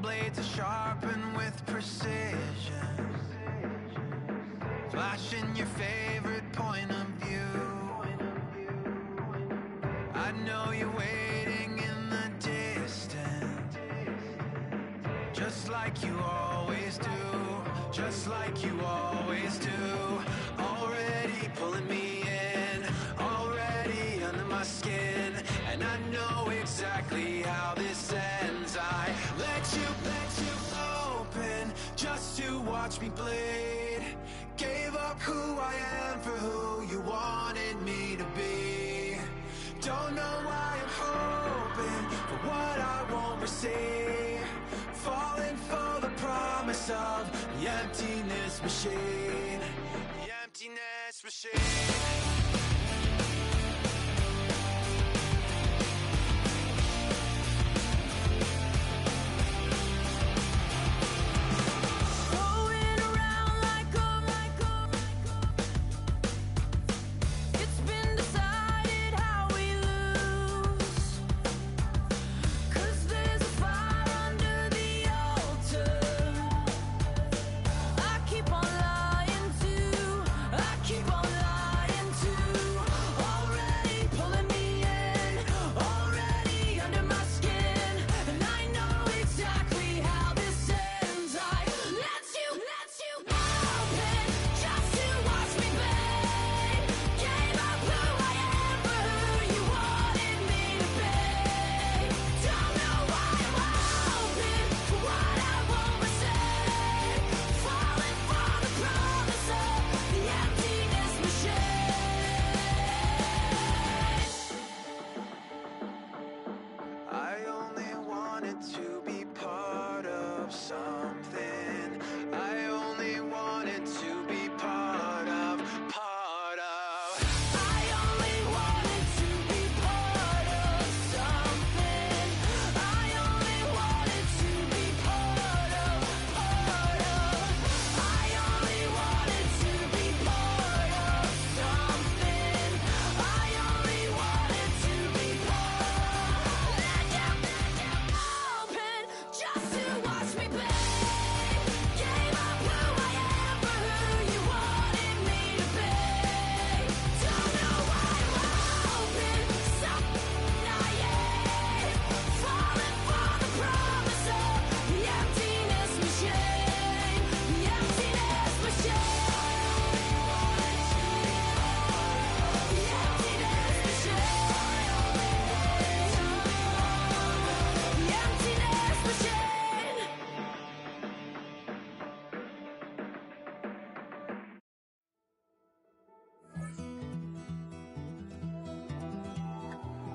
blades are sharpened with precision, flashing your favorite point of view. I know you're waiting in the distance, just like you always do, just like you always do. Already pulling me in, already under my skin, and I know exactly how this ends. I let you open just to watch me bleed. Gave up who I am for who you wanted me to be. Don't know why I'm hoping for what I won't receive. Falling for the promise of the emptiness machine. The emptiness machine.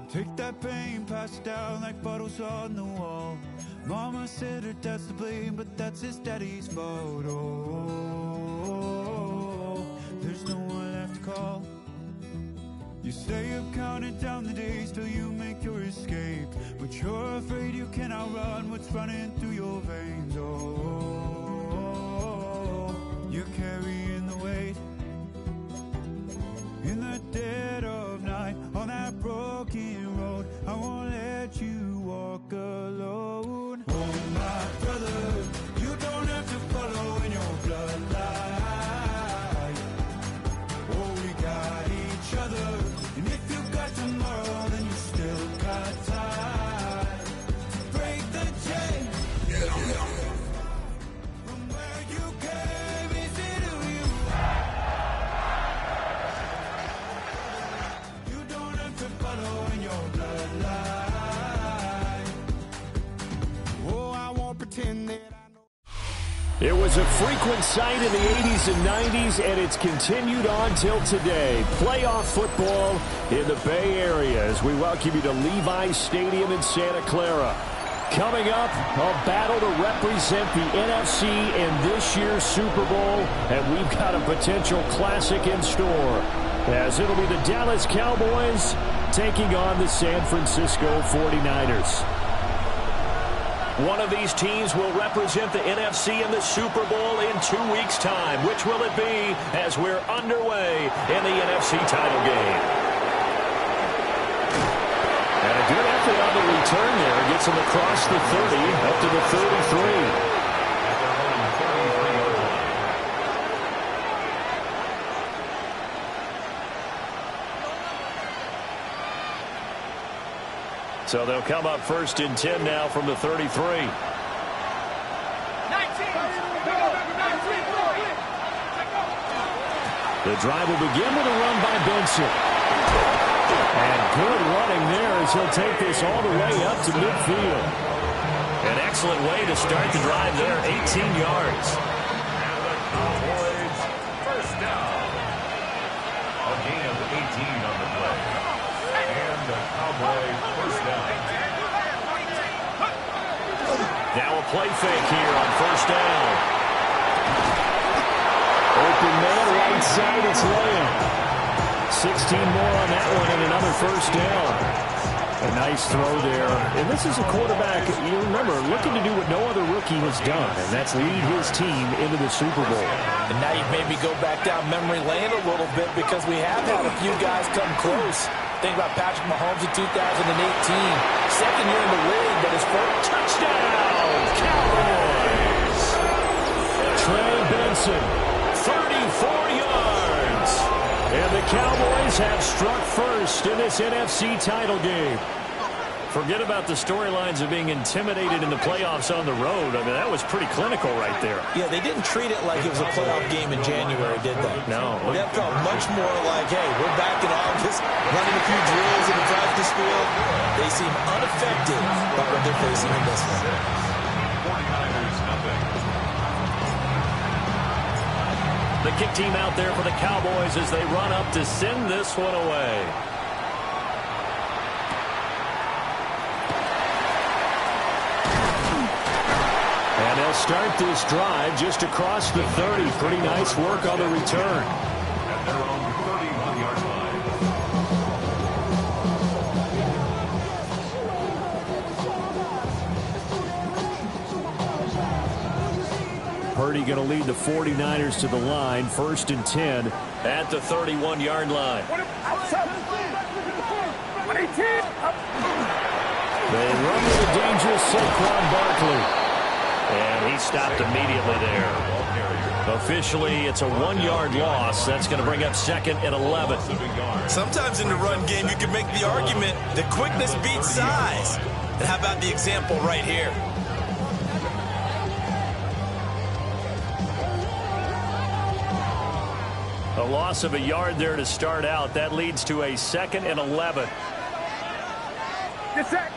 Take that pain, pass it down like bottles on the wall. Mama said her dad's to blame, but that's his daddy's fault. Oh, there's no one left to call. You stay up counting down the days till you make your escape, but you're afraid you can outrun what's running through your veins. Oh, you're carrying the weight in the dead of night on that broken road. I won't let you walk alone. Oh my brother, you don't have to follow in your bloodline. Oh, we got each other, and if you got tomorrow, then you still got time to break the chain. From where you came, is it who you are? You don't have to follow in your bloodline. Oh, I won't pretend that I know. It was a frequent sight in the 80s and 90s, and it's continued on till today. Playoff football in the Bay Area as we welcome you to Levi's Stadium in Santa Clara. Coming up, a battle to represent the NFC in this year's Super Bowl, and we've got a potential classic in store, as it'll be the Dallas Cowboys taking on the San Francisco 49ers. One of these teams will represent the NFC in the Super Bowl in 2 weeks' time. Which will it be as we're underway in the NFC title game? And a good effort on the return there. Gets gets him across the 30 up to the 33. So they'll come up 1st and 10 now from the 33. The drive will begin with a run by Benson. And good running there as he'll take this all the way up to midfield. An excellent way to start the drive there, 18 yards. And the Cowboys first down. A gain of 18 on the play. And the Cowboys first down. Now a play fake here on 1st down. Open man right side, it's Lamb. 16 more on that one and another 1st down. A nice throw there. And this is a quarterback, you remember, looking to do what no other rookie has done, and that's lead his team into the Super Bowl. And now you've made me go back down memory lane a little bit because we have had a few guys come close. Think about Patrick Mahomes in 2018. Second year in the league, but his first touchdown. Cowboys. Trey Benson, 34 yards. And the Cowboys have struck first in this NFC title game. Forget about the storylines of being intimidated in the playoffs on the road. I mean, that was pretty clinical right there. Yeah, they didn't treat it like it was a playoff game in January, did they? No. That felt much more like, hey, we're back in August, running a few drills in the practice field. They seem unaffected by what they're facing in this one. 49ers nothing. The kick team out there for the Cowboys as they run up to send this one away. And they'll start this drive just across the 30. Pretty nice work on the return. At their own 31-yard line. Purdy going to lead the 49ers to the line. 1st and 10 at the 31-yard line. They run with a dangerous Saquon Barkley. And he stopped immediately there. Officially, it's a 1-yard loss. That's going to bring up 2nd and 11. Sometimes in the run game, you can make the argument that quickness beats size. And how about the example right here? A loss of a yard there to start out. That leads to a 2nd and 11. Get set.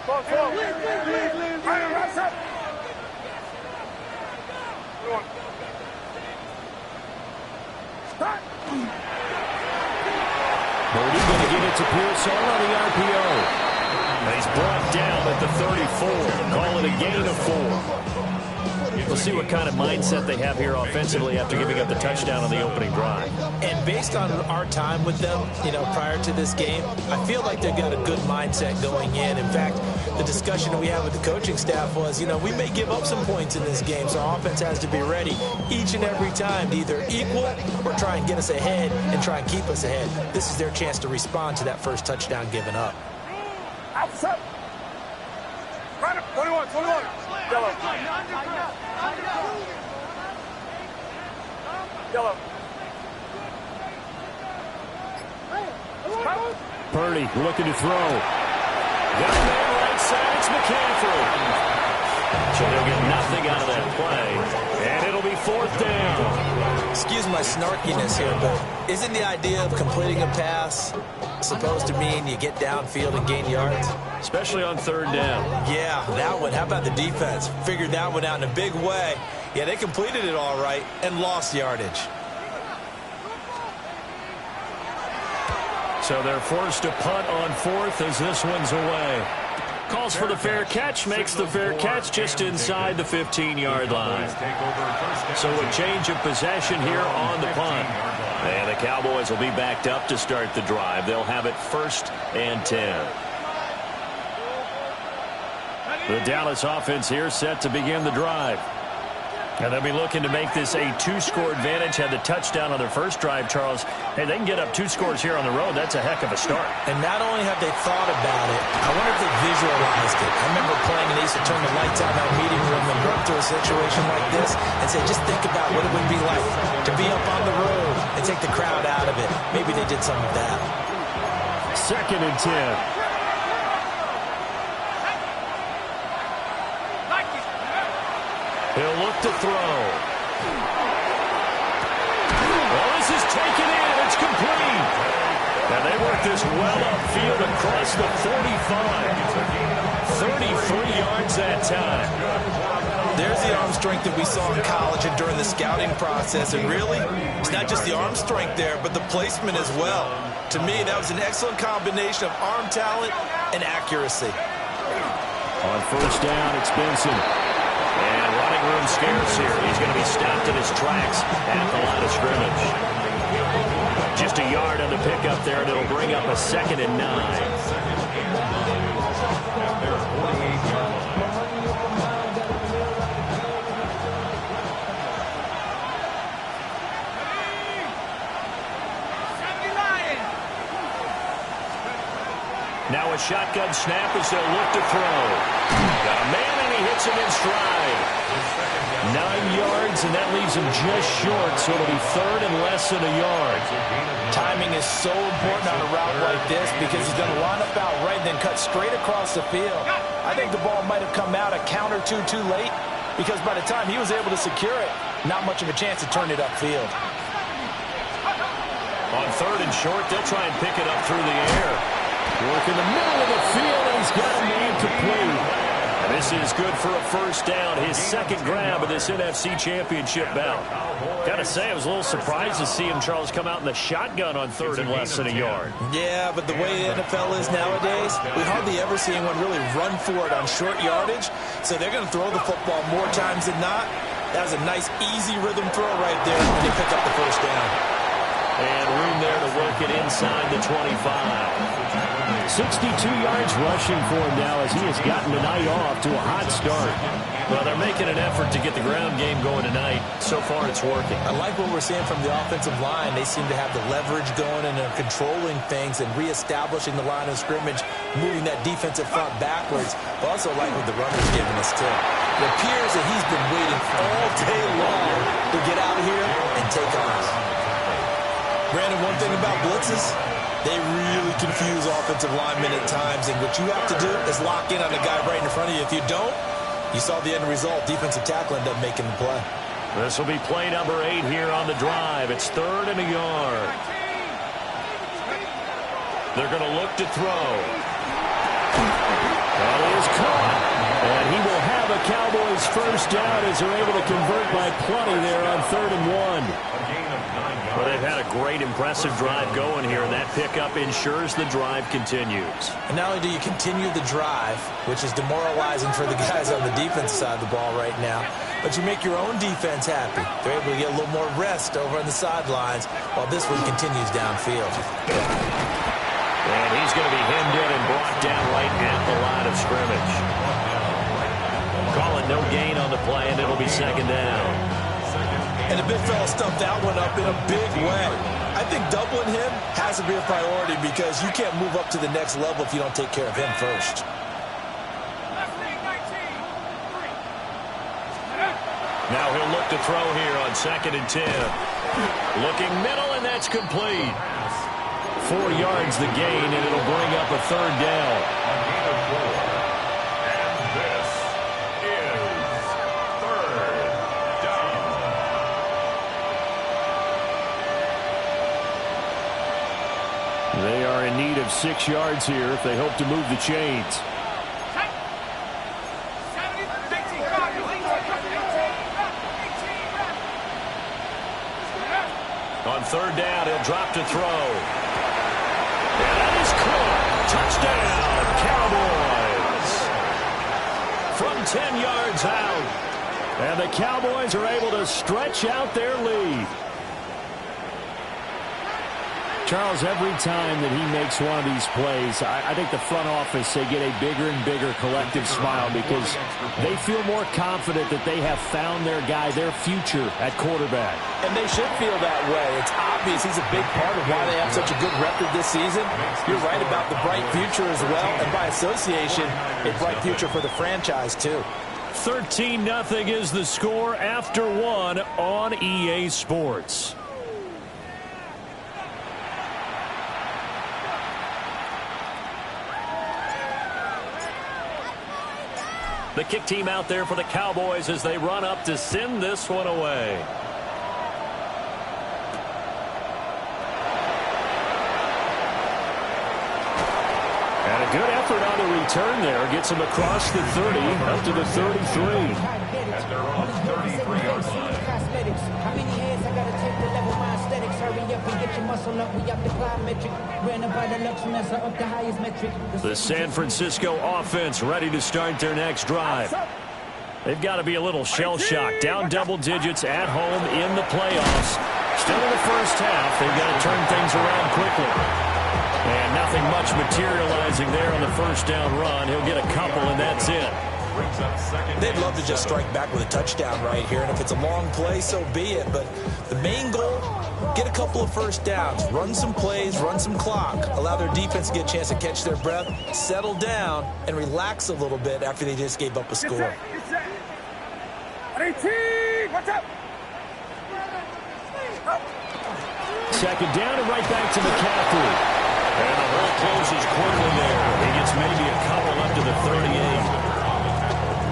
Purdy going to get it to Pearson on the RPO. And he's brought down at the 34. Call it a gain of 4. We'll see what kind of mindset they have here offensively after giving up the touchdown on the opening drive. And based on our time with them, prior to this game, I feel like they've got a good mindset going in. In fact, the discussion we had with the coaching staff was, we may give up some points in this game, so our offense has to be ready each and every time to either equal or try and get us ahead and try and keep us ahead. This is their chance to respond to that first touchdown given up. Outside. Right up. 21. Yellow. Yellow. Purdy looking to throw. Got a man right side. It's McCaffrey. So they'll get nothing out of that play. And it'll be 4th down. Excuse my snarkiness here, but isn't the idea of completing a pass supposed to mean you get downfield and gain yards? Especially on 3rd down. Yeah, that one. How about the defense? Figured that one out in a big way. Yeah, they completed it all right and lost yardage. So they're forced to punt on 4th as this one's away. Calls for the fair catch, makes the fair catch just inside the 15-yard line. So a change of possession here on the punt. And the Cowboys will be backed up to start the drive. They'll have it 1st and 10. The Dallas offense here set to begin the drive. And they'll be looking to make this a 2-score advantage. Had the touchdown on their first drive, Charles. Hey, they can get up 2 scores here on the road. That's a heck of a start. And not only have they thought about it, I wonder if they visualized it. I remember playing and they used to turn the lights out in our meeting room and run through a situation like this and say, just think about what it would be like to be up on the road and take the crowd out of it. Maybe they did some of that. 2nd and 10. He'll look to throw. Well, this is taken in. It's complete. Now they work this well upfield across the 45. 33 yards that time. There's the arm strength that we saw in college and during the scouting process. And really, it's not just the arm strength there, but the placement as well. To me, that was an excellent combination of arm talent and accuracy. On first down, it's Benson. And running room scarce here. He's going to be stopped in his tracks at the line of scrimmage. Just a yard on the pickup there, and it'll bring up a 2nd and 9. Now a shotgun snap as they'll look to throw. Got a man, and he hits him in stride. 9 yards, and that leaves him just short, so it'll be 3rd and less than a yard. Timing is so important on a route like this because he's going to line up out right and then cut straight across the field. I think the ball might have come out a count or two too late because by the time he was able to secure it, not much of a chance to turn it upfield. On 3rd and short, they'll try and pick it up through the air. Work in the middle of the field, and he's got a man complete. And this is good for a first down, his 2nd grab of this NFC Championship bout. Gotta say, I was a little surprised to see him, Charles, come out in the shotgun on 3rd and less than a yard. Yeah, but the way the NFL is nowadays, we hardly ever see anyone really run for it on short yardage. So they're going to throw the football more times than not. That was a nice, easy rhythm throw right there, and they pick up the first down. And room there to work it inside the 25. 62 yards rushing for him now as he has gotten the night off to a hot start. Well, they're making an effort to get the ground game going tonight. So far, it's working. I like what we're seeing from the offensive line. They seem to have the leverage going and they're controlling things and reestablishing the line of scrimmage, moving that defensive front backwards. But also like what the runner's giving us, too. It appears that he's been waiting all day long to get out here and take off. Brandon, one thing about blitzes, they really confuse offensive linemen at times, and what you have to do is lock in on the guy right in front of you. If you don't, you saw the end result. Defensive tackle ended up making the play. This will be play number 8 here on the drive. It's 3rd and a yard. They're going to look to throw. That is caught. And he will have a Cowboys first down as they're able to convert by plenty there on 3rd and 1. Well, they've had a great, impressive drive going here, and that pickup ensures the drive continues. And not only do you continue the drive, which is demoralizing for the guys on the defense side of the ball right now, but you make your own defense happy. They're able to get a little more rest over on the sidelines while this one continues downfield. And he's going to be hemmed in and brought down right at the line of scrimmage. Calling no gain on the play, and it'll be 2nd down. And the big fella stuffed that one up in a big way. I think doubling him has to be a priority because you can't move up to the next level if you don't take care of him first. Now he'll look to throw here on 2nd and 10. Looking middle, and that's complete. 4 yards the gain, and it'll bring up a 3rd down. They are in need of 6 yards here if they hope to move the chains. On 3rd down, he'll drop to throw. And that is caught. Touchdown, Cowboys. From 10 yards out. And the Cowboys are able to stretch out their lead. Charles, every time that he makes one of these plays, I think the front office, they get a bigger and bigger collective smile because they feel more confident that they have found their guy, their future at quarterback. And they should feel that way. It's obvious he's a big part of why they have such a good record this season. You're right about the bright future as well, and by association, a bright future for the franchise too. 13-0 is the score after one on EA Sports. The kick team out there for the Cowboys as they run up to send this one away. And a good effort on the return there. Gets him across the 30 up to the 33. At their own 33-yard line. How many hands I gotta take to level my aesthetics? Hurry up and get your muscle up. We up the climb metric. Ran up by the lux and that's up the highest metric. The San Francisco offense ready to start their next drive. They've got to be a little shell-shocked. Down double digits at home in the playoffs. Still in the first half. They've got to turn things around quickly. And nothing much materializing there on the first down run. He'll get a couple, and that's it. They'd love to just strike back with a touchdown right here, and if it's a long play, so be it. But the main goal, get a couple of first downs, run some plays, run some clock, allow their defense to get a chance to catch their breath, settle down, and relax a little bit after they just gave up a score. 18, watch out! Second down and right back to McCaffrey. And the hole closes quickly there. He gets maybe a couple up to the 38.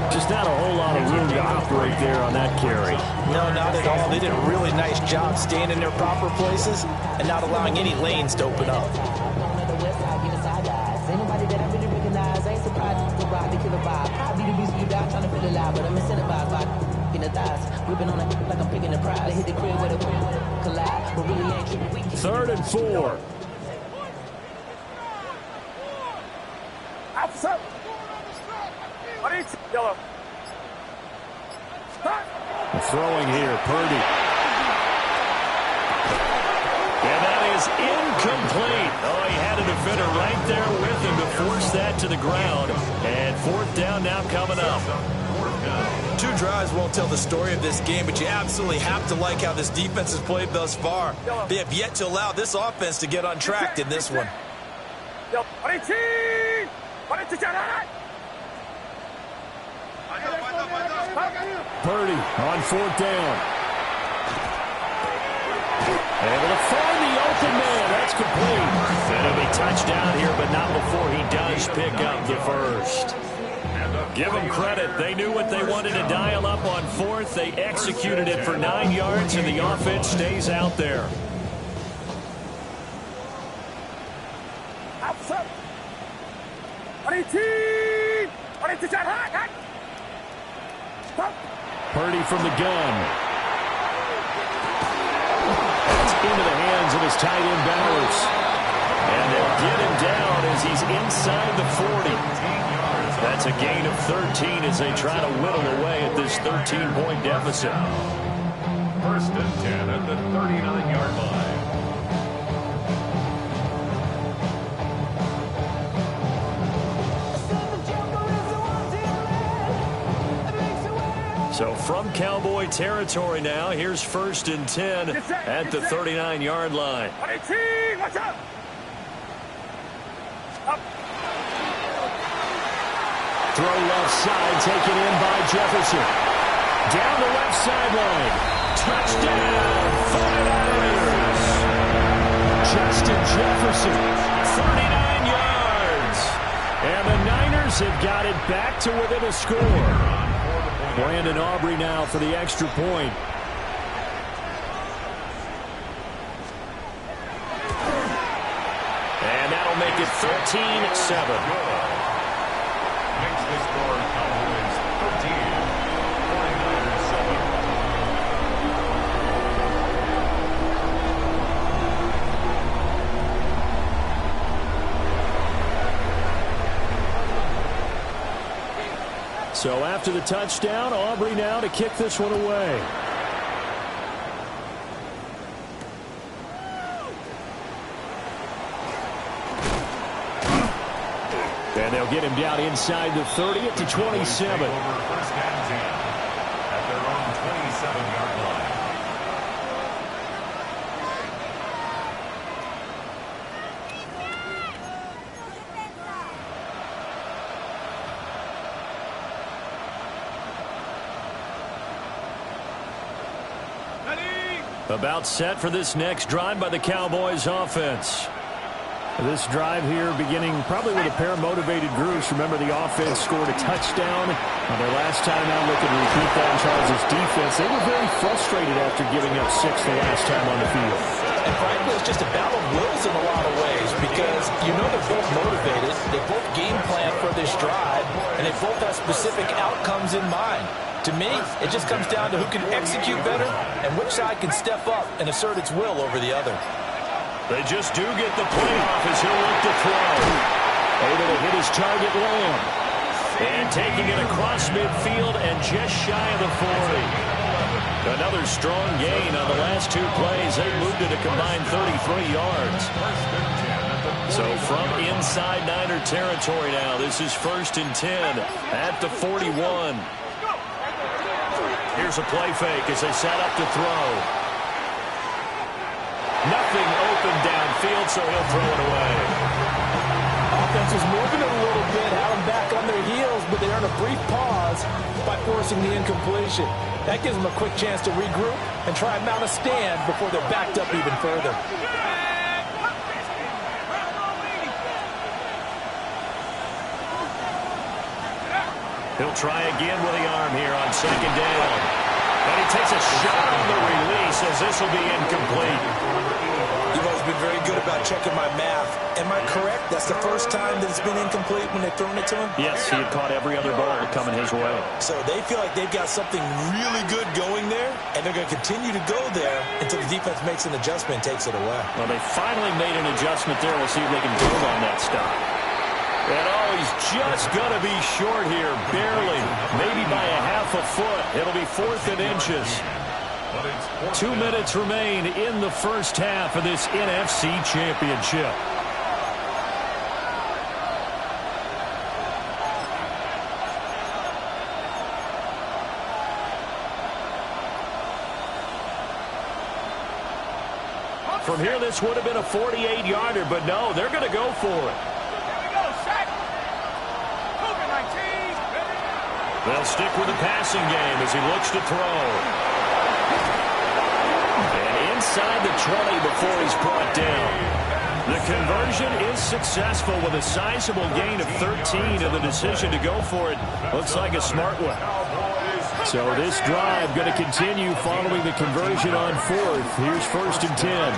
Just not a whole lot of room to operate there on that carry. No, not at all. They did a really nice job staying in their proper places and not allowing any lanes to open up. Anybody that I really recognize, I ain't surprised to ride the killer vibe. Probably the reason you die trying to feel alive, but I'm incentivized by in the thighs. Whipping on it like I'm picking a prize. I hit the crib with a collide, but really ain't tripping. 3rd and 4. Outside. Yellow. Throwing here, Purdy. And that is incomplete. Oh, he had a defender right there with him to force that to the ground. And 4th down now coming up. 2 drives won't tell the story of this game, but you absolutely have to like how this defense has played thus far. They have yet to allow this offense to get untracked in this one. Purdy on 4th down. Able to find the open man. That's complete. It'll be touchdown here, but not before he does pick up the first. Give them credit. They knew what they wanted to dial up on 4th. They executed it for 9 yards, and the offense stays out there. Purdy from the gun. That's into the hands of his tight end Bowers. And they'll get him down as he's inside the 40. That's a gain of 13 as they try to whittle away at this 13-point deficit. 1st and 10 at the 39-yard line. So from Cowboy territory now, here's 1st and 10 at the 39-yard line. Watch out! Throw left side, taken in by Jefferson. Down the left sideline. Touchdown, 49ers. Justin Jefferson, 39 yards. And the Niners have got it back to within a score. Brandon Aubrey now for the extra point. And that'll make it 13-7. Makes the score Cowboys 13, 49ers 7. So after the touchdown, Aubrey now to kick this one away. And they'll get him down inside the 30 to 27. First and 10 at their own 27-yard line. About set for this next drive by the Cowboys offense. This drive here beginning probably with a pair of motivated groups. Remember, the offense scored a touchdown on their last time out. Looking to repeat that in Charles' defense. They were very frustrated after giving up 6 the last time on the field. And frankly, it's just a battle of wills in a lot of ways because you know they're both motivated. They both game plan for this drive, and they both have specific outcomes in mind. To me, it just comes down to who can execute better and which side can step up and assert its will over the other. They just do get the play off as he'll look to throw. Able to hit his target, Lamb. And taking it across midfield and just shy of the 40. Another strong gain on the last 2 plays. They moved it a combined 33 yards. So from inside Niner territory now, this is 1st and 10 at the 41. Here's a play fake as they set up to throw. Nothing open downfield, so he'll throw it away. Offense was moving it a little bit, had them back on their heels, but they earn a brief pause by forcing the incompletion. That gives them a quick chance to regroup and try and mount a stand before they're backed up even further. He'll try again with the arm here on 2nd down. And he takes a shot on the release as this will be incomplete. You've always been very good about checking my math. Am I correct? That's the first time that it's been incomplete when they've thrown it to him? Yes, he had caught every other ball coming his way. So they feel like they've got something really good going there, and they're going to continue to go there until the defense makes an adjustment and takes it away. Well, they finally made an adjustment there. We'll see if they can build on that stop. And oh, he's just going to be short here, barely, maybe by a half a foot. It'll be 4th and inches. 2 minutes remain in the first half of this NFC Championship. From here, this would have been a 48-yarder, but no, they're going to go for it. They'll stick with the passing game as he looks to throw. And inside the 20 before he's brought down. The conversion is successful with a sizable gain of 13, and the decision to go for it looks like a smart one. So this drive going to continue following the conversion on 4th. Here's 1st and 10.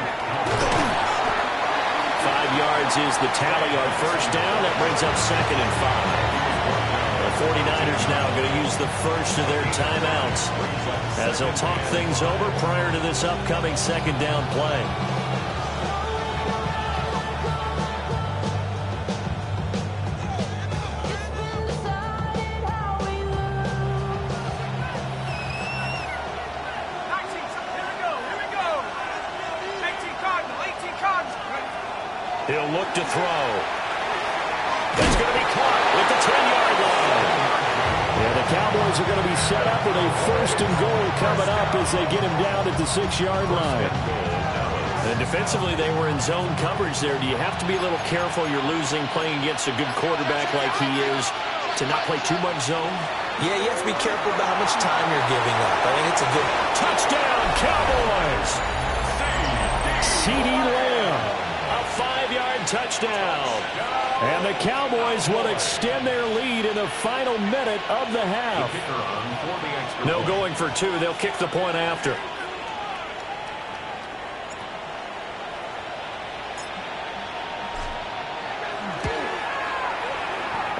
5 yards is the tally on 1st down. That brings up 2nd and 5. The 49ers now going to use the first of their timeouts as they'll talk things over prior to this upcoming 2nd down play. He'll look to throw. That's going to be caught at the 10-yard line. Yeah, the Cowboys are going to be set up with a 1st and goal coming up as they get him down at the 6-yard line. And defensively, they were in zone coverage there. Do you have to be a little careful? You're losing playing against a good quarterback like he is to not play too much zone? Yeah, you have to be careful about how much time you're giving up. I think it's a good touchdown, Cowboys. CeeDee Lamb. 5-yard touchdown. And the Cowboys will extend their lead in the final minute of the half. No going for 2. They'll kick the point after.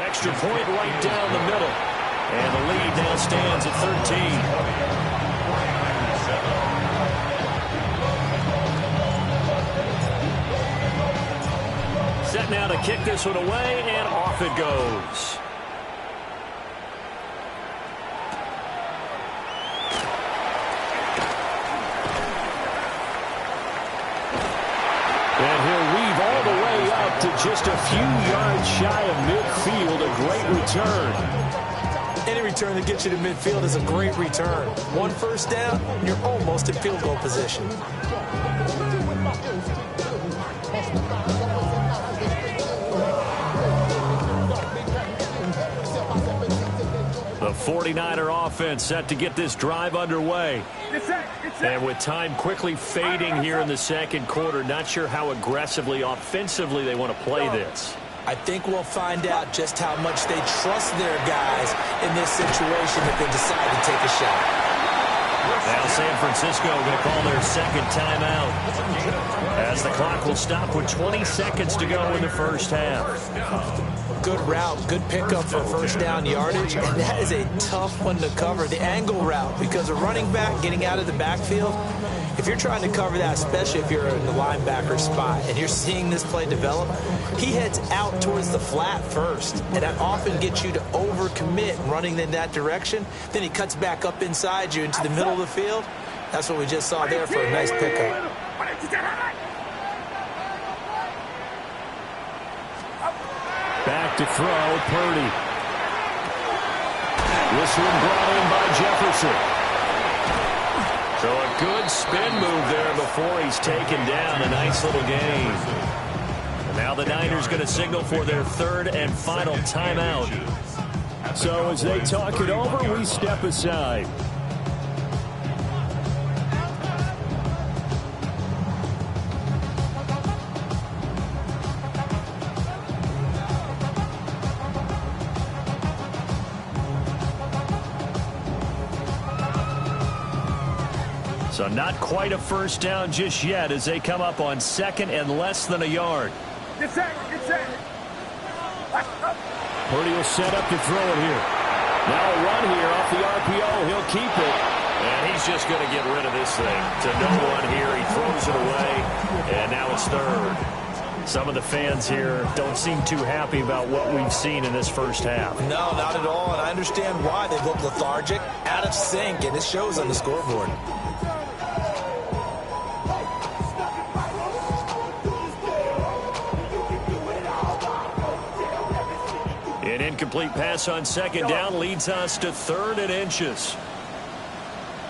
Extra point right down the middle. And the lead now stands at 13. Set now to kick this one away, and off it goes. And he'll weave all the way up to it just a few yards shy of midfield. A great return. Any return that gets you to midfield is a great return. One first down, you're almost in field goal position. The 49er offense set to get this drive underway. And with time quickly fading here in the second quarter, not sure how aggressively, offensively they want to play this. I think we'll find out just how much they trust their guys in this situation if they decide to take a shot. Now San Francisco going to call their second timeout as the clock will stop with 20 seconds to go in the first half. Good route, good pickup for first down yardage, and that is a tough one to cover, the angle route, because a running back getting out of the backfield, if you're trying to cover that, especially if you're in the linebacker spot and you're seeing this play develop, he heads out towards the flat first, and that often gets you to overcommit running in that direction. Then he cuts back up inside you into the middle of the field. That's what we just saw there for a nice pickup. Back to throw, Purdy. This one brought in by Jefferson. So a good spin move there before he's taken down. A nice little gain. And now the Niners going to signal for their third and final timeout. So as they talk it over, we step aside. So not quite a first down just yet as they come up on second and less than a yard. Get set. Purdy will set up to throw it here. Now a run here off the RPO. He'll keep it. And he's just going to get rid of this thing. To no one here. He throws it away. And now it's third. Some of the fans here don't seem too happy about what we've seen in this first half. No, not at all. And I understand why. They look lethargic, out of sync, and it shows on the scoreboard. An incomplete pass on second down leads us to third and inches.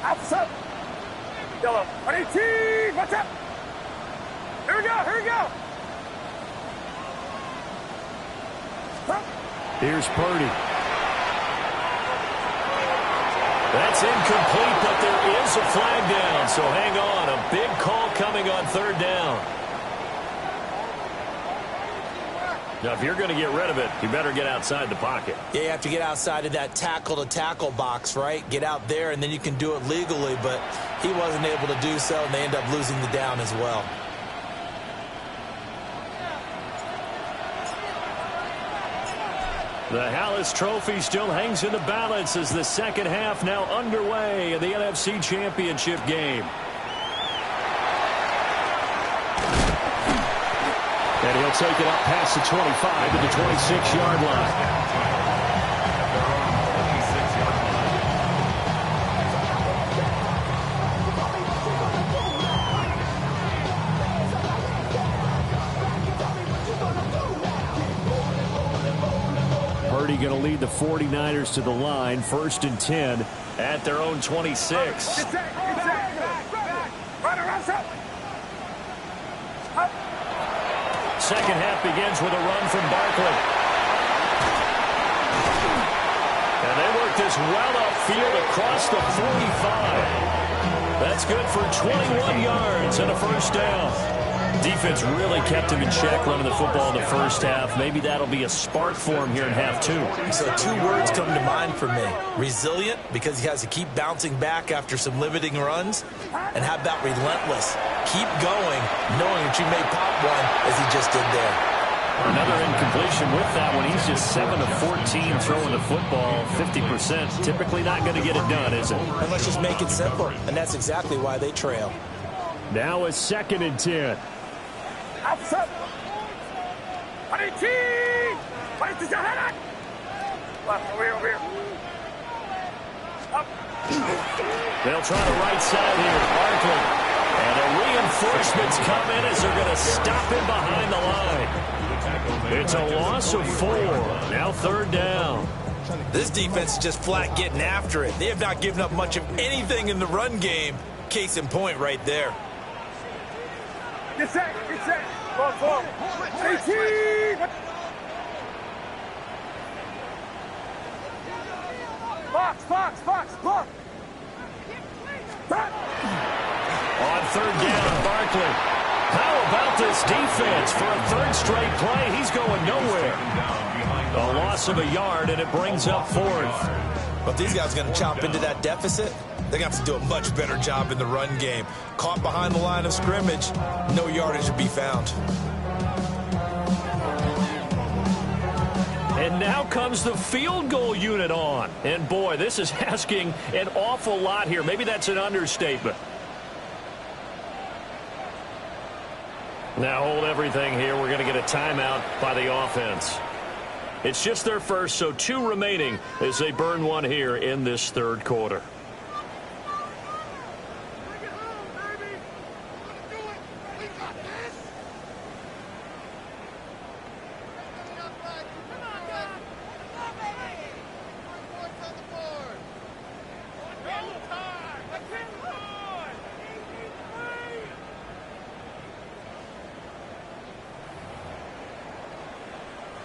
Outside. Yellow. 18. Watch out. Here we go. Here's Purdy. That's incomplete, but there is a flag down. So hang on. A big call coming on third down. Now, if you're going to get rid of it, you better get outside the pocket. Yeah, you have to get outside of that tackle-to-tackle box, right? Get out there, and then you can do it legally, but he wasn't able to do so, and they end up losing the down as well. The Hallis Trophy still hangs in the balance as the second half now underway in the NFC Championship game. And he'll take it up past the 25 to the 26-yard line. Purdy going to lead the 49ers to the line, 1st and 10 at their own 26. Second half begins with a run from Barkley. And they work this well upfield across the 45. That's good for 21 yards and a first down. Defense really kept him in check running the football in the first half. Maybe that'll be a spark for him here in half two. So 2 words come to mind for me. Resilient, because he has to keep bouncing back after some limiting runs. And how about relentless? Keep going, knowing that you may pop one as he just did there. Another incompletion with that one. He's just 7 of 14 throwing the football, 50%. Typically not going to get it done, is it? And let's just make it simple. And that's exactly why they trail. Now a 2nd and 10. Outside. 18. Over here. Up. They'll try the right side here. Barkley. And the reinforcements come in as they're going to stop him behind the line. It's a loss of 4. Now 3rd down. This defense is just flat getting after it. They have not given up much of anything in the run game. Case in point right there. Get set, get set. Go forward. 18. Fox. Block. On 3rd down, Barkley. How about this defense? For a 3rd straight play, he's going nowhere. A loss of a yard, and it brings up 4th. But these guys are going to chop into that deficit. They're going to have to do a much better job in the run game. Caught behind the line of scrimmage, no yardage to be found. And now comes the field goal unit on. And boy, this is asking an awful lot here. Maybe that's an understatement. Now hold everything here. We're going to get a timeout by the offense. It's just their first, so 2 remaining as they burn 1 here in this 3rd quarter.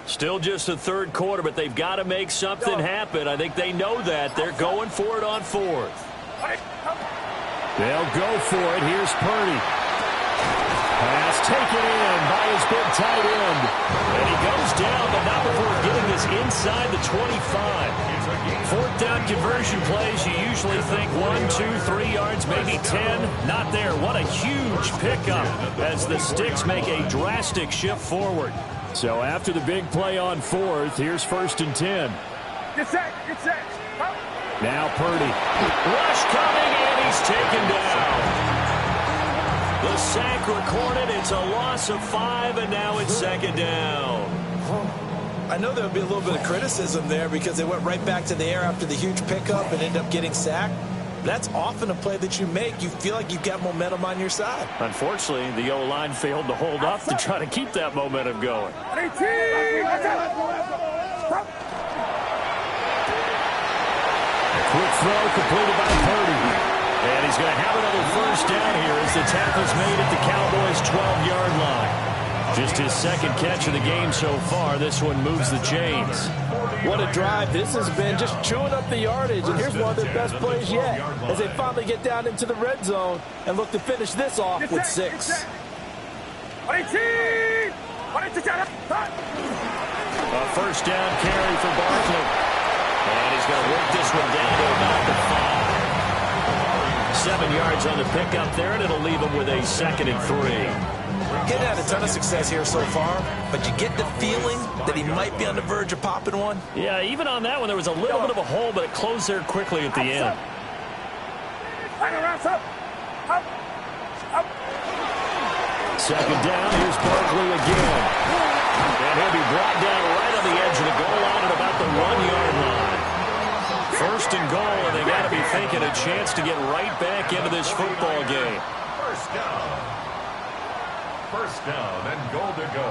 Still just the 3rd quarter, but they've got to make something happen. I think they know that. They're going for it on 4th. They'll go for it. Here's Purdy. Pass taken in by his big tight end. And he goes down, but not before getting this inside the 25. 4th down conversion plays, you usually think 1, 2, 3 yards, maybe 10. Not there. What a huge pickup as the Sticks make a drastic shift forward. So after the big play on 4th, here's 1st and 10. Get set. Now Purdy. Rush coming, and he's taken down. The sack recorded. It's a loss of 5, and now it's 2nd down. I know there'll be a little bit of criticism there because they went right back to the air after the huge pickup and ended up getting sacked. That's often a play that you make. You feel like you've got momentum on your side. Unfortunately, the O-line failed to hold up to try to keep that momentum going. 18. Quick throw completed by Purdy. And he's going to have another 1st down here as the tackle's made at the Cowboys' 12-yard line. Just his 2nd catch of the game so far. This one moves the chains. What a drive. This has been just chewing up the yardage. And here's one of their best plays yet as they finally get down into the red zone and look to finish this off with 6. A 1st down carry for Barkley. And he's going to work this one down to about the 5. 7 yards on the pickup there, and it'll leave him with a 2nd and 3. Getting had a ton of success here so far, but you get the feeling that he might be on the verge of popping one. Yeah, even on that one, there was a little bit of a hole, but it closed there quickly at the end. Second down, here's Barkley again. And he'll be brought down right on the edge of the goal line at about the 1-yard line. 1st and goal, and they got to be thinking a chance to get right back into this football game. 1st down and goal to go.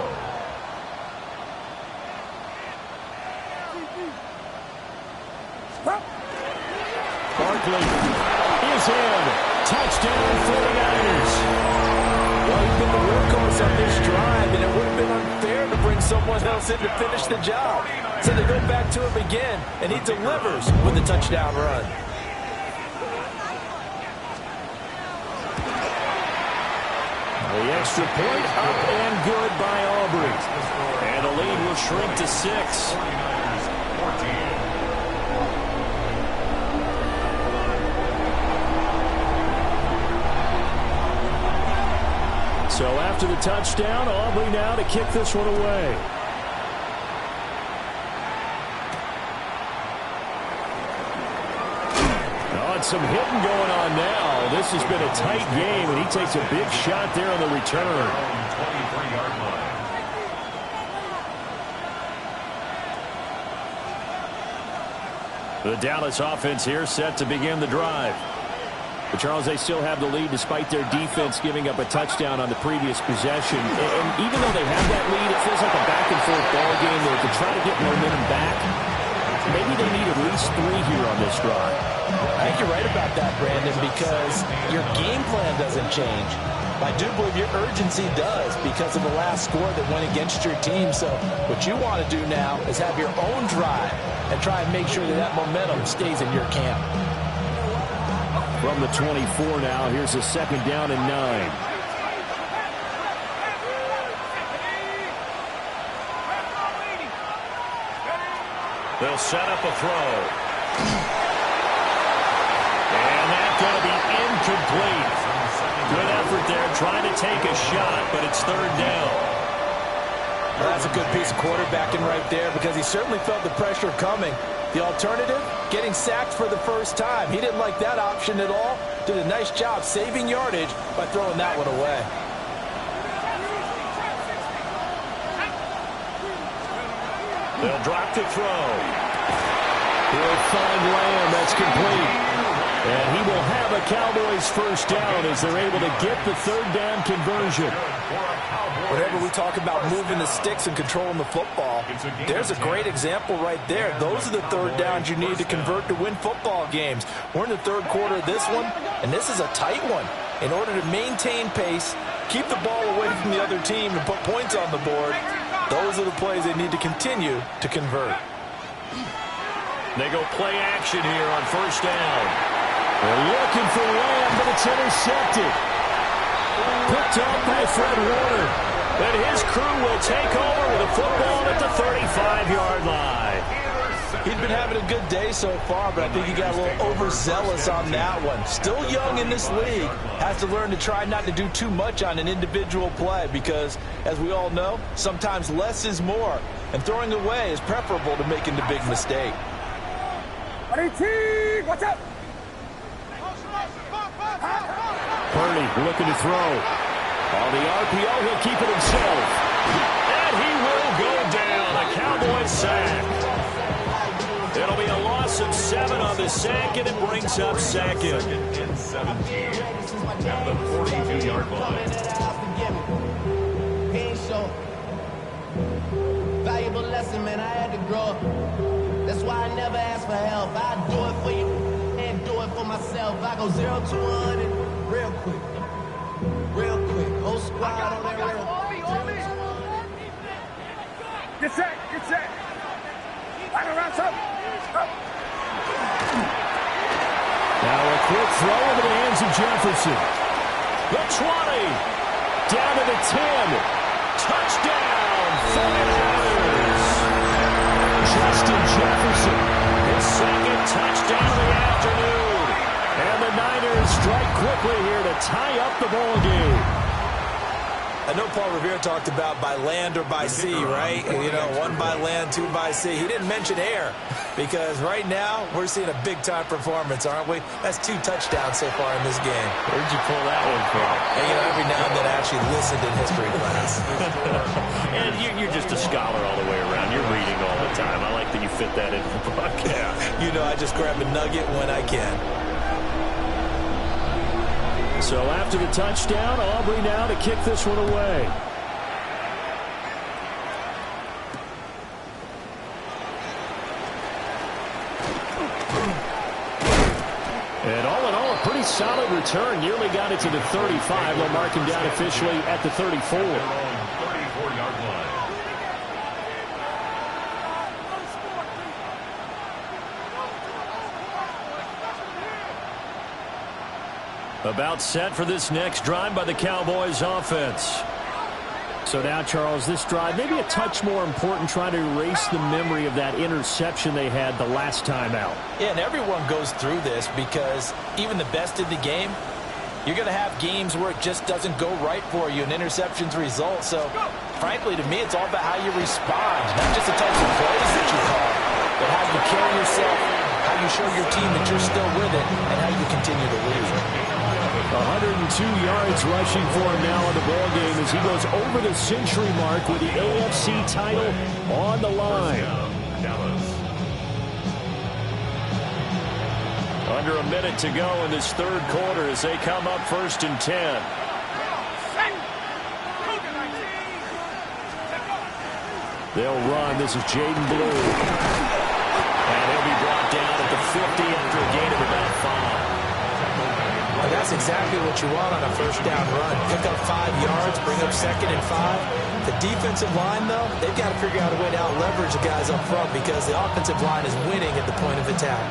Barkley is in. Touchdown 49ers. Well, he's been the workhorse on this drive, and it would have been unfair to bring someone else in to finish the job. So they go back to him again, and he delivers with a touchdown run. The extra point up and good by Aubrey. And the lead will shrink to 6. So after the touchdown, Aubrey now to kick this one away. Some hitting going on now. This has been a tight game, and he takes a big shot there on the return. 23-yard line. The Dallas offense here set to begin the drive. But, Charles, they still have the lead despite their defense giving up a touchdown on the previous possession. And even though they have that lead, it feels like a back-and-forth ball game where to try to get momentum back, maybe they need at least 3 here on this drive. I think you're right about that, Brandon, because your game plan doesn't change. I do believe your urgency does because of the last score that went against your team. So what you want to do now is have your own drive and try and make sure that that momentum stays in your camp. From the 24 now, here's a 2nd down and 9. They'll set up a throw. And that's going to be incomplete. Good effort there, trying to take a shot, but it's 3rd down. Well, that's a good piece of quarterbacking right there because he certainly felt the pressure coming. The alternative, getting sacked for the first time. He didn't like that option at all. Did a nice job saving yardage by throwing that one away. They'll drop to throw. He'll find Lamb. That's complete. And he will have a Cowboys 1st down as they're able to get the 3rd down conversion. Whenever we talk about moving the sticks and controlling the football, there's a great example right there. Those are the 3rd downs you need to convert to win football games. We're in the 3rd quarter of this one, and this is a tight one. In order to maintain pace, keep the ball away from the other team, and put points on the board, those are the plays they need to continue to convert. They go play action here on 1st down. They're looking for Lamb, but it's intercepted. Picked up by Fred Warner. And his crew will take over with a football at the 35-yard line. He's been having a good day so far, but I think he got a little overzealous on that one. Still young in this league. Has to learn to try not to do too much on an individual play because, as we all know, sometimes less is more. And throwing away is preferable to making the big mistake. Watch out! Purdy looking to throw. On the RPO, he'll keep it himself. And he will go down. A Cowboys sack. It'll be a loss of 7 on the sack, and it brings up 2nd. 2nd and 17. At the 42-yard line. Valuable lesson, man. I had to grow up. That's why I never ask for help. I do it for you and do it for myself. I go 0 to 100 real quick. Real quick. Whole squad on that real. Get set, get set. Line around, up. Now a quick throw into the hands of Jefferson. The 20. Down to the 10. Touchdown, 49ers. Justin Jefferson, his 2nd touchdown of the afternoon. And the Niners strike quickly here to tie up the ball game. I know Paul Revere talked about by land or by sea, right? You know, 1 by land, 2 by sea. He didn't mention air because right now we're seeing a big-time performance, aren't we? That's 2 touchdowns so far in this game. Where'd you pull that one from? And, you know, every now and then I actually listened in history class. And you're just a scholar all the way around. You're reading all the time. I like that you fit that into the broadcast. You know, I just grab a nugget when I can. So after the touchdown, Aubrey now to kick this one away. And all in all, a pretty solid return. Nearly got it to the 35. They'll mark him down officially at the 34. 34-yard line. About set for this next drive by the Cowboys offense. So now, Charles, this drive maybe a touch more important, trying to erase the memory of that interception they had the last time out. Yeah, and everyone goes through this because even the best in the game, you're going to have games where it just doesn't go right for you, and interceptions result. So, frankly, to me, it's all about how you respond, not just the types of plays that you call, but how you carry yourself, how you show your team that you're still with it, and how you continue to lead. 102 yards rushing for him now in the ball game as he goes over the century mark with the AFC title on the line. Under a minute to go in this third quarter as they come up 1st and 10. They'll run. This is Jaden Blue. And he'll be brought down at the 50 after a gain of about 5. Well, that's exactly what you want on a first down run. Pick up 5 yards, bring up 2nd and 5. The defensive line, though, they've got to figure out a way to out-leverage the guys up front because the offensive line is winning at the point of attack.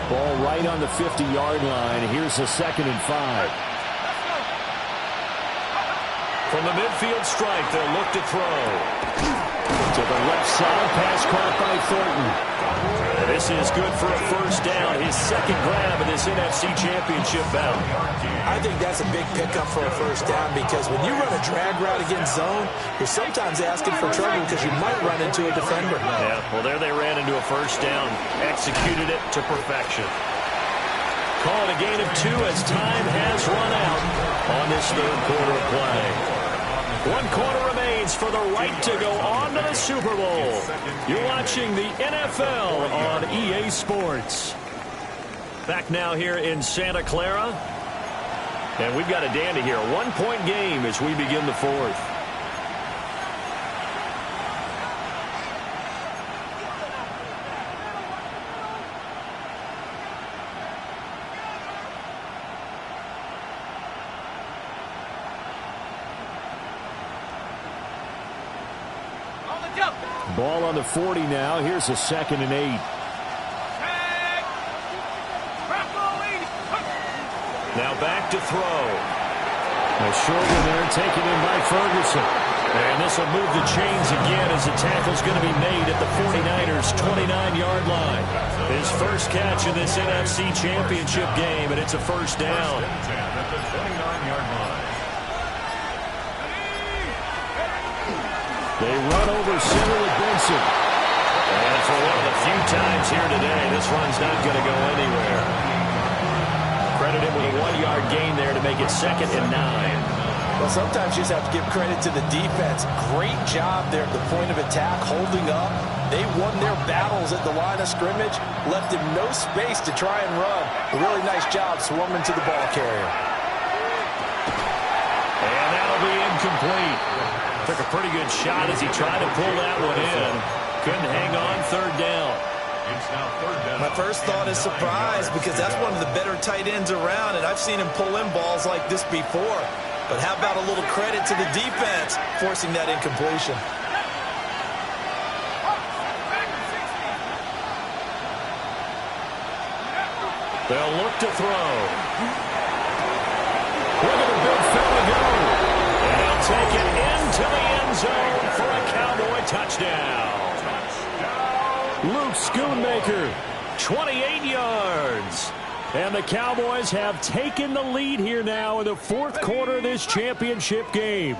Ball right on the 50-yard line. Here's a 2nd and 5. From the midfield stripe, they'll look to throw. To the left side, pass caught by Thornton. This is good for a first down, his 2nd grab of this NFC Championship bout. I think that's a big pickup for a first down because when you run a drag route against zone, you're sometimes asking for trouble because you might run into a defender. Yeah, well, there they ran into a first down, executed it to perfection. Call it a gain of 2 as time has run out on this third quarter of play. 1 quarter remains for the right to go on to the Super Bowl. You're watching the NFL on EA Sports. Back now here in Santa Clara. And we've got a dandy here. A 1-point game as we begin the 4th. Ball on the 40 now. Here's a 2nd and 8. Now back to throw. A short one there taken in by Ferguson. And this will move the chains again as the tackle's going to be made at the 49ers' 29-yard line. His first catch in this NFC Championship game, and it's a first down. At the 29-yard line. They run over center with Benson. And for one of the few times here today, this run's not going to go anywhere. Credit him with a 1-yard gain there to make it 2nd and 9. Well, sometimes you just have to give credit to the defense. Great job there at the point of attack, holding up. They won their battles at the line of scrimmage, left him no space to try and run. A really nice job swarming to the ball carrier. And that'll be incomplete. Took a pretty good shot as he tried to pull that one in. Couldn't hang on, 3rd down. It's now 3rd down. My first thought is surprise because that's one of the better tight ends around, and I've seen him pull in balls like this before. But how about a little credit to the defense forcing that incompletion? They'll look to throw. Look at the big fella go. And they'll take it into the end zone for a Cowboy touchdown. Luke Schoonmaker, 28 yards. And the Cowboys have taken the lead here now in the 4th quarter of this championship game.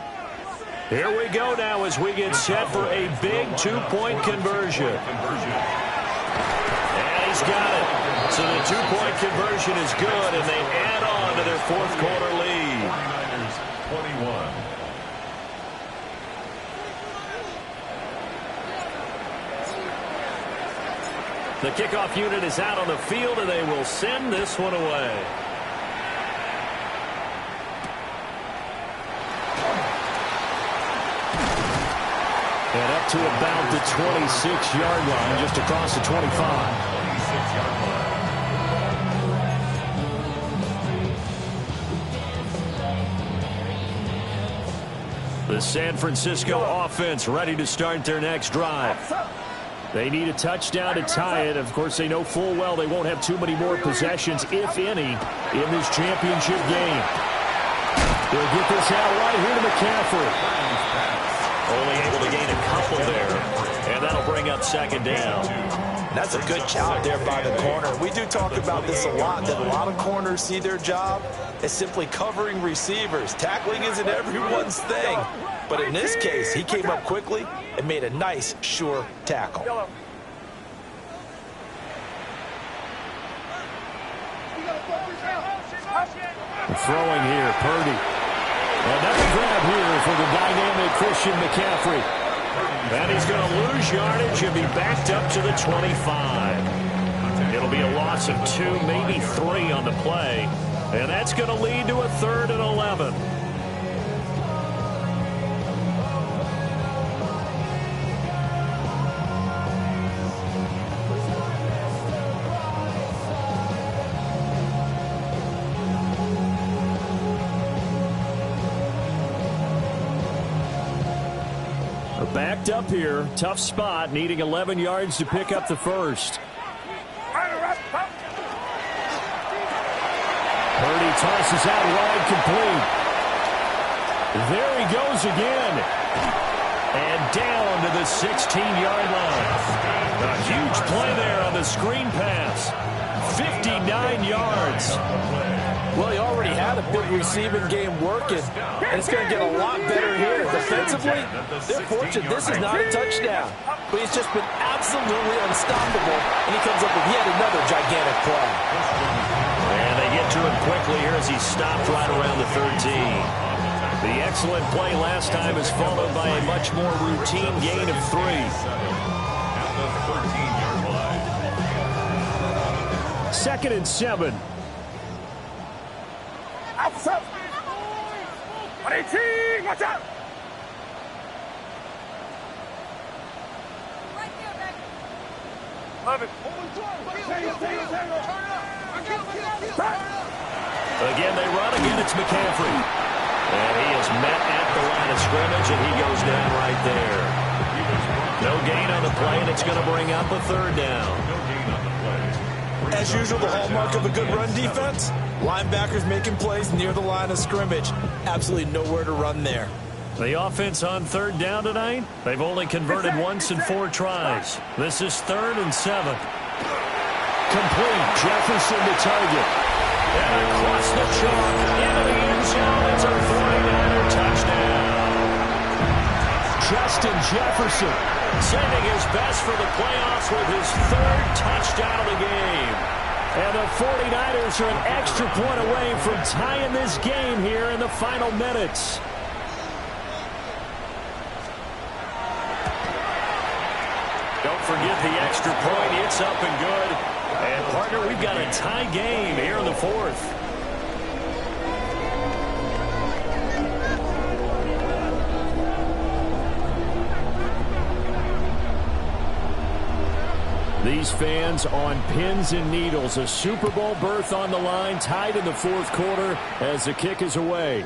Here we go now as we get set for a big 2-point conversion. And he's got it. So the 2-point conversion is good, and they add on to their 4th quarter lead. 21. The kickoff unit is out on the field, and they will send this one away. And up to about the 26-yard line, just across the 25. 26-yard line. The San Francisco offense ready to start their next drive. They need a touchdown to tie it. Of course, they know full well they won't have too many more possessions, if any, in this championship game. They'll get this out right here to McCaffrey. Only able to gain a couple there, and that'll bring up 2nd down. That's a good job there by the corner. We do talk about this a lot, that a lot of corners see their job as simply covering receivers. Tackling isn't everyone's thing. But in this case, he came up quickly and made a nice, sure tackle. Throwing here, Purdy. Another grab here for the dynamic Christian McCaffrey. And he's going to lose yardage and be backed up to the 25. It'll be a loss of 2, maybe 3 on the play. And that's going to lead to a 3rd and 11. Backed up here. Tough spot. Needing 11 yards to pick up the first. Purdy tosses out wide, complete. There he goes again. And down to the 16-yard line. A huge play there on the screen pass. 59 yards. Well, he already had a big receiving game working, and it's going to get a lot better here. Defensively, they're fortunate this is not a touchdown. But he's just been absolutely unstoppable, and he comes up with yet another gigantic play. And they get to him quickly here as he stopped right around the 13. The excellent play last time is followed by a much more routine gain of 3. At the 13-yard line. 2nd and 7. Outside. 118, watch out. Love it. Again, they run. Again, it's McCaffrey. And he is met at the line of scrimmage, and he goes down right there. No gain on the play, and it's going to bring up a 3rd down. As usual, the hallmark of a good run defense, linebackers making plays near the line of scrimmage. Absolutely nowhere to run there. The offense on 3rd down tonight, they've only converted once in 4 tries. This is 3rd and 7. Complete. Jefferson to target. And across the chalk into the end zone. It's a 49er touchdown. Justin Jefferson saving his best for the playoffs with his 3rd touchdown of the game. And the 49ers are an extra point away from tying this game here in the final minutes. Don't forget the extra point. It's up and good. And, partner, we've got a tie game here in the 4th. These fans on pins and needles. A Super Bowl berth on the line, tied in the 4th quarter as the kick is away.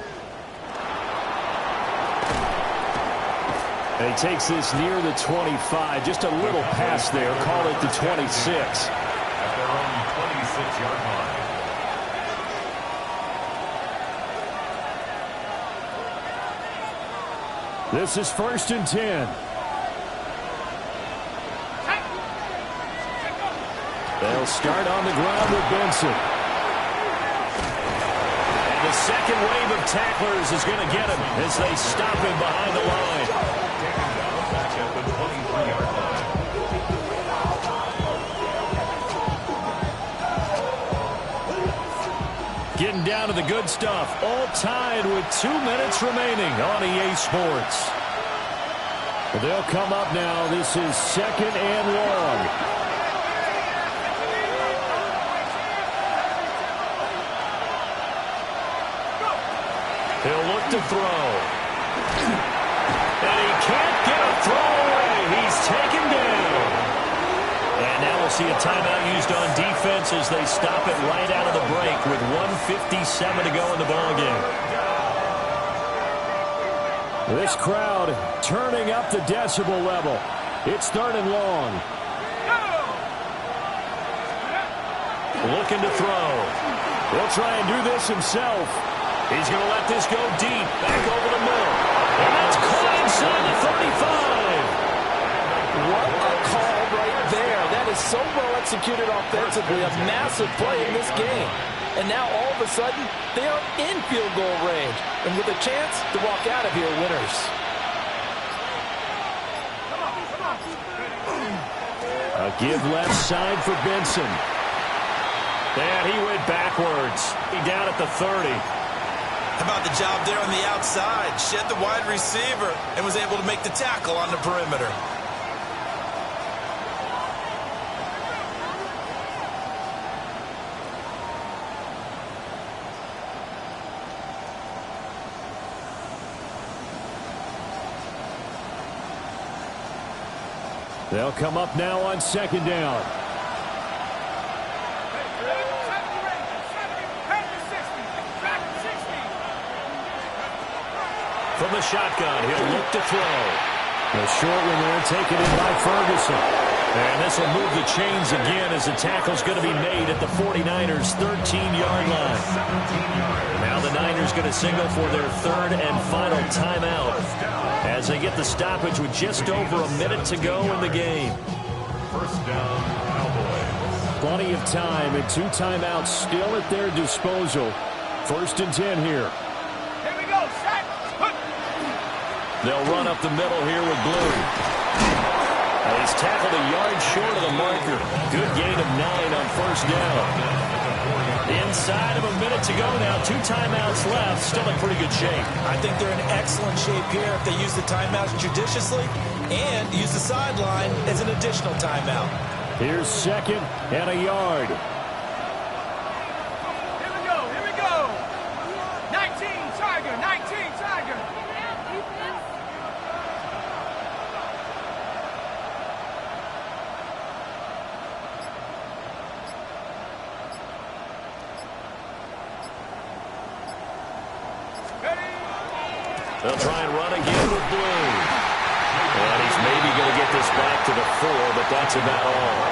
And he takes this near the 25. Just a little pass there. Call it the 26. At their own 26-yard line. This is 1st and 10. They'll start on the ground with Benson. And the second wave of tacklers is going to get him as they stop him behind the line. Back at the 23-yard line. Getting down to the good stuff. All tied with 2 minutes remaining on EA Sports. They'll come up now. This is 2nd and long. He'll look to throw. And he can't get a throw away. He's taken down. And now we'll see a timeout used on defense as they stop it right out of the break with 1:57 to go in the ballgame. This crowd turning up the decibel level. It's 3rd and long. Looking to throw. He'll try and do this himself. He's going to let this go deep, back over the middle. And that's caught inside the 35. What a call right there. That is so well executed offensively. A massive play in this game. And now all of a sudden, they are in field goal range. And with a chance to walk out of here winners. A give left side for Benson. And he went backwards. He down at the 30. How about the job there on the outside? Shed the wide receiver and was able to make the tackle on the perimeter. They'll come up now on second down. From the shotgun, he'll look to throw. The short one there taken in by Ferguson. And this will move the chains again as the tackle's going to be made at the 49ers' 13-yard line. Now the Niners going to signal for their third and final timeout as they get the stoppage with just over a minute to go in the game. First down, Cowboys. Plenty of time and 2 timeouts still at their disposal. 1st and 10 here. Here we go, Shaq. They'll run up the middle here with Blue. He's tackled a yard short of the marker. Good gain of 9 on 1st down. Inside of a minute to go now. 2 timeouts left. Still in pretty good shape. I think they're in excellent shape here if they use the timeouts judiciously and use the sideline as an additional timeout. Here's 2nd and a yard. Here we go. 19, Tiger, 19, Tiger. They'll try and run again with Blue. And he's maybe going to get this back to the 4, but that's about all.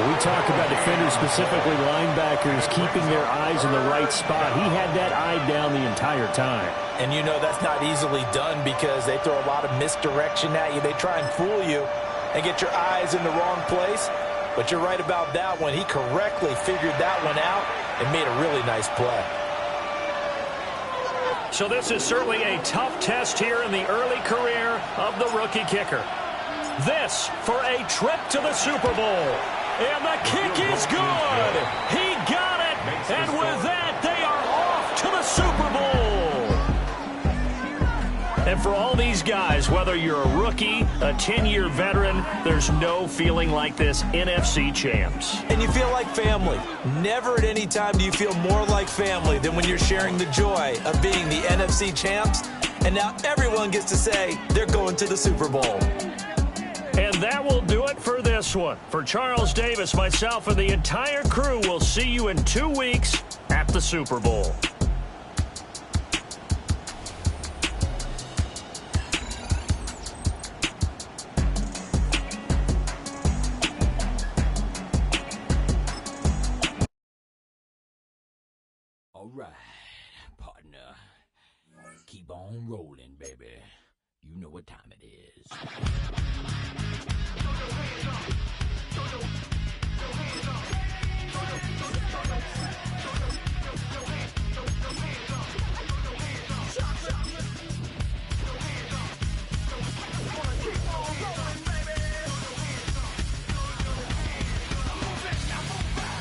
When we talk about defenders, specifically linebackers, keeping their eyes in the right spot, he had that eye down the entire time. And you know that's not easily done because they throw a lot of misdirection at you. They try and fool you and get your eyes in the wrong place. But you're right about that one. He correctly figured that one out and made a really nice play. So this is certainly a tough test here in the early career of the rookie kicker. This for a trip to the Super Bowl. And the kick is good. He got it. And with that, they are off to the Super Bowl. And for all these guys, whether you're a rookie, a 10-year veteran, there's no feeling like this NFC champs. And you feel like family. Never at any time do you feel more like family than when you're sharing the joy of being the NFC champs. And now everyone gets to say they're going to the Super Bowl. And that will do it for this one. For Charles Davis, myself, and the entire crew, we'll see you in 2 weeks at the Super Bowl. All right, partner. Keep on rolling, baby. You know what time it is.